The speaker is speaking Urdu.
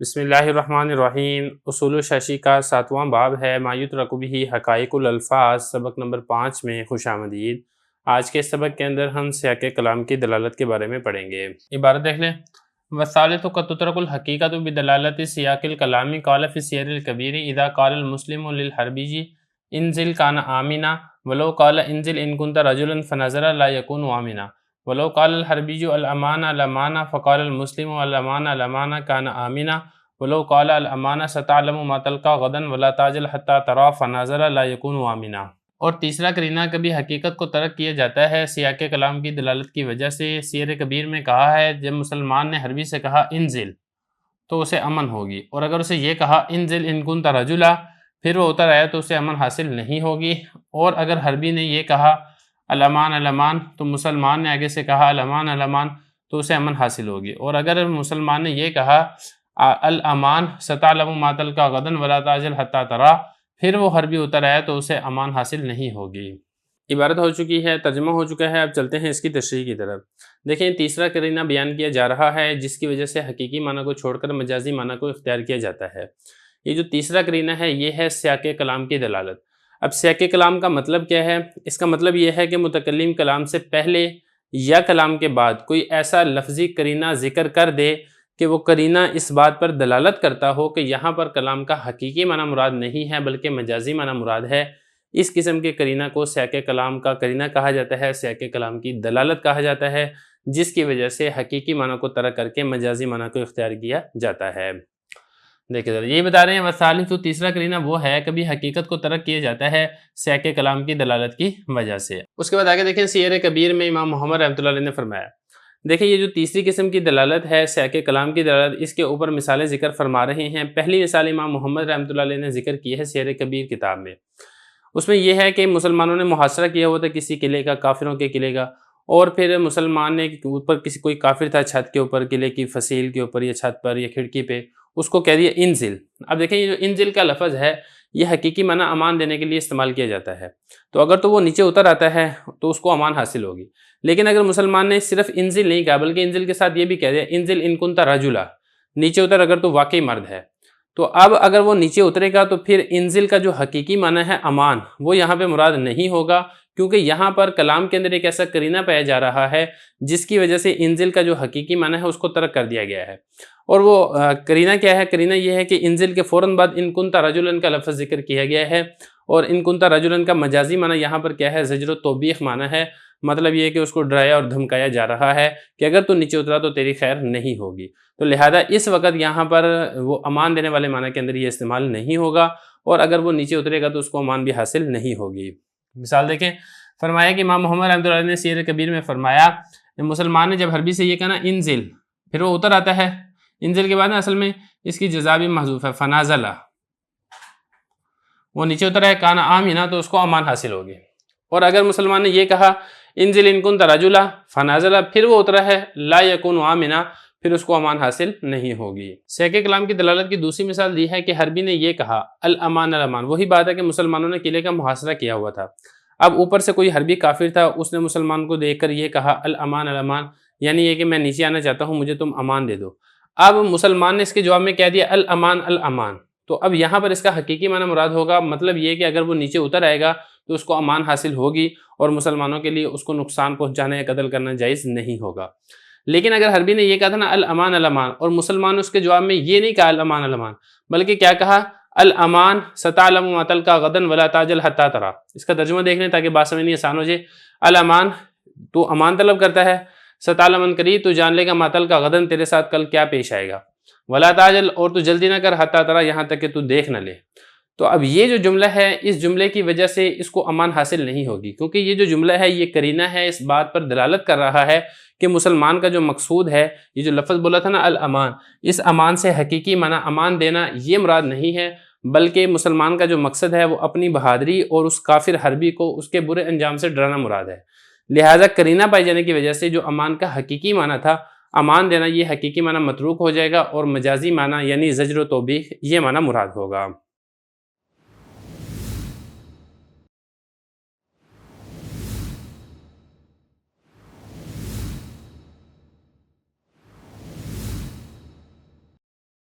بسم اللہ الرحمن الرحیم۔ اصول الشاشی کا 7واں باب ہے ما یترک بہ حقائق الالفاظ، سبق نمبر 5 میں خوش آمدید۔ آج کے سبق کے اندر ہم سیاق کلام کی دلالت کے بارے میں پڑھیں گے۔ عبارت دیکھ لیں، وَالثَّالِثُ قَدْ تُتْرَكُ الْحَقِيقَةُ بِدَلَالَةِ سِيَاقِ الْكَلَامِ قَالَ فِي السِّيَرِ الْكَبِيرِ إِذَا قَالَ الْمُسْلِمُ لِلْحَرْبِيِّ انزل كَانَ آمِنًا وَلَوْ قَالَ انزل إِن كُنتَ رَجُلًا فَنَزَلَ لَا يَكُونُ آمِنًا وَلَوْ قَالَ الْحَرْبِيُّ الْأَمَانَ الْأَمَانَ فَقَالَ الْمُسْلِمُ الْأَمَانَ الْأَمَانَ كَانَ آمِنًا وَلَوْ قَالَ الْأَمَانَ سَتَعْلَمُ مَا تَلْقَى غَدًا وَلَا تَعْجَلْ حَتَّى تَرَى فَنَزَلَ لَا يَكُونُ آمِنًا۔ اور تیسرا قرینہ کبھی حقیقت کو ترک کیا جاتا ہے سیاق کلام کی دلالت کی وجہ سے۔ سیر کبیر میں کہا ہے جب مسلمان نے حربی سے کہا انزل تو اسے امن ہوگی، اور اگر اسے یہ کہا انزل ان کنت رجلا پھر وہ اتر آیا تو اسے امن حاصل نہیں ہوگی۔ اور اگر حربی نے یہ کہا الامان الامان تو مسلمان نے آگے سے کہا الامان الامان تو اسے امن حاصل ہوگی۔ اور اگر مسلمان نے یہ کہا الامان ستعلم ما تلقى غدا ولا تعجل حتى ترى پھر وہ حربی اتر آیا تو اسے امان حاصل نہیں ہوگی۔ عبارت ہو چکی ہے، ترجمہ ہو چکا ہے، اب چلتے ہیں اس کی تشریح کی طرف۔ دیکھیں تیسرا قرینہ بیان کیا جا رہا ہے جس کی وجہ سے حقیقی معنی کو چھوڑ کر مجازی معنی کو اختیار کیا جاتا ہے۔ یہ جو تیسرا قرینہ ہے یہ ہے سیاق کلام کی دلالت۔ اب سیاق کلام کا مطلب کیا ہے؟ اس کا مطلب یہ ہے کہ متکلم کلام سے پہلے یا کلام کے بعد کوئی ایسا لفظی قرینہ ذکر کر دے کہ وہ قرینہ اس بات پر دلالت کرتا ہو کہ یہاں پر کلام کا حقیقی معنی مراد نہیں ہے بلکہ مجازی معنی مراد ہے۔ اس قسم کے قرینہ کو سیاق کلام کا قرینہ کہا جاتا ہے، سیاق کلام کی دلالت کہا جاتا ہے، جس کی وجہ سے حقیقی معنی کو ترک کر کے مجازی معنی کو اختیار کیا جاتا ہے۔ دیکھیں ذرا یہ بتا رہے ہیں وَالثَّالِثُ تیسرا قرینہ وہ ہے کبھی حقیقت کو ترک کیا جاتا ہے سیاق کلام کی دلالت کی وجہ سے۔ اس کے بعد آگے دیکھیں سیر کبیر میں امام محمد رحمۃ اللہ علیہ نے فرمایا، دیکھیں یہ جو تیسری قسم کی دلالت ہے سیاق کلام کی دلالت، اس کے اوپر مثالیں ذکر فرما رہے ہیں۔ پہلی مثال امام محمد رحمۃ اللہ علیہ نے ذکر کی ہے سیر کبیر کتاب میں۔ اس میں یہ ہے کہ مسلمانوں نے محاصرہ کیا ہوا تھا کسی قلعے کا، کافروں کے قلعے کا، اور پھر مسلمان نے اوپر کوئی کافر تھا چھت کے اوپر، قلعے کی فصیل کے اوپر یا چھت پر یا کھڑکی پہ، اس کو کہہ دیا انزل۔ اب دیکھیں یہ جو انزل کا لفظ ہے یہ حقیقی معنی امان دینے کے لیے استعمال کیا جاتا ہے، تو اگر تو وہ نیچے اتر آتا ہے تو اس کو امان حاصل ہوگی۔ لیکن اگر مسلمان نے صرف انزل نہیں کہا بلکہ انزل کے ساتھ یہ بھی کہہ دیا انزل ان کنت رجلا، نیچے اتر اگر تو واقعی مرد ہے، تو اب اگر وہ نیچے اترے گا تو پھر انزل کا جو حقیقی معنی ہے امان وہ یہاں پہ مراد نہیں ہوگا، کیونکہ یہاں پر کلام کے اندر ایک ایسا قرینہ پایا جا رہا ہے جس کی وجہ سے انزل کا جو حقیقی معنی ہے اس کو ترک کر دیا گیا ہے۔ اور وہ قرینہ کیا ہے؟ قرینہ یہ ہے کہ انزل کے فوراً بعد ان کنت رجلا کا لفظ ذکر کیا گیا ہے، اور ان کنت رجلا کا مجازی معنی یہاں پر کیا ہے؟ زجر و توبیخ معنی ہے، مطلب یہ ہے کہ اس کو ڈرایا اور دھمکایا جا رہا ہے کہ اگر تو نیچے اترا تو تیری خیر نہیں ہوگی، تو لہذا اس وقت یہاں پر وہ امان دینے والے معنی کے اندر یہ استعمال نہیں ہوگا، اور اگر وہ نیچے اترے گا تو اس کو امان بھی حاصل نہیں ہوگی۔ مثال دیکھیں، فرمایا کہ امام محمد رحمۃ اللہ نے سیر کبیر میں فرمایا مسلمان نے جب حربی سے یہ کہا نا انزل پھر وہ اتر آتا ہے، انزل کے بعد نا اصل میں اس کی جزا بھی محذوف ہے، فنازلہ، وہ نیچے اتر ہے کانا آمنا تو اس کو امان حاصل ہوگی۔ اور اگر مسلمان نے یہ کہا انزل ان کنت رجلا فنازلہ پھر وہ اترا ہے لا یکون آمنا پھر اس کو امان حاصل نہیں ہوگی۔ سیاق کلام کی دلالت کی دوسری مثال یہ ہے کہ حربی نے یہ کہا الامان الامان، وہی بات ہے کہ مسلمانوں نے قلعے کا محاصرہ کیا ہوا تھا، اب اوپر سے کوئی حربی کافر تھا، اس نے مسلمان کو دیکھ کر یہ کہا الامان الامان، یعنی یہ کہ میں نیچے آنا چاہتا ہوں مجھے تم امان دے دو۔ اب مسلمان نے اس کے جواب میں کہہ دیا الامان الامان، تو اب یہاں پر اس کا حقیقی معنی مراد ہوگا، مطلب یہ کہ اگر وہ نیچے اتر آئے گا تو اس کو امان حاصل ہوگی اور مسلمانوں کے لیے اس کو نقصان پہنچانا یا قتل کرنا جائز نہیں ہوگا۔ لیکن اگر حربی نے یہ کہا تھا نا الامان الامان اور مسلمان نے اس کے جواب میں یہ نہیں کہا الامان الامان بلکہ کیا کہا الامان ستعلم ما تلقى غدا ولا تعجل حتى ترى، اس کا ترجمہ دیکھ لیں تاکہ بات سمجھنی آسان ہو جائے۔ الامان تو امان طلب کرتا ہے، ستعلم قریب تو جان لے گا ما تلقى غدا تیرے ساتھ کل کیا پیش آئے گا، ولا تعجل اور تو جلدی نہ کر حتى ترى یہاں تک کہ تو دیکھ نہ لے۔ تو اب یہ جو جملہ ہے اس جملے کی وجہ سے اس کو امان حاصل نہیں ہوگی، کیونکہ یہ جو جملہ ہے یہ قرینہ ہے، اس بات پر دلالت کر رہا ہے کہ مسلمان کا جو مقصود ہے، یہ جو لفظ بولا تھا نا الامان، اس امان سے حقیقی معنی امان دینا یہ مراد نہیں ہے، بلکہ مسلمان کا جو مقصد ہے وہ اپنی بہادری اور اس کافر حربی کو اس کے برے انجام سے ڈرانا مراد ہے۔ لہٰذا قرینہ پائے جانے کی وجہ سے جو امان کا حقیقی معنی تھا امان دینا، یہ حقیقی معنی متروک ہو جائے گا اور مجازی معنی یعنی زجر و توبیخ یہ معنی مراد ہوگا۔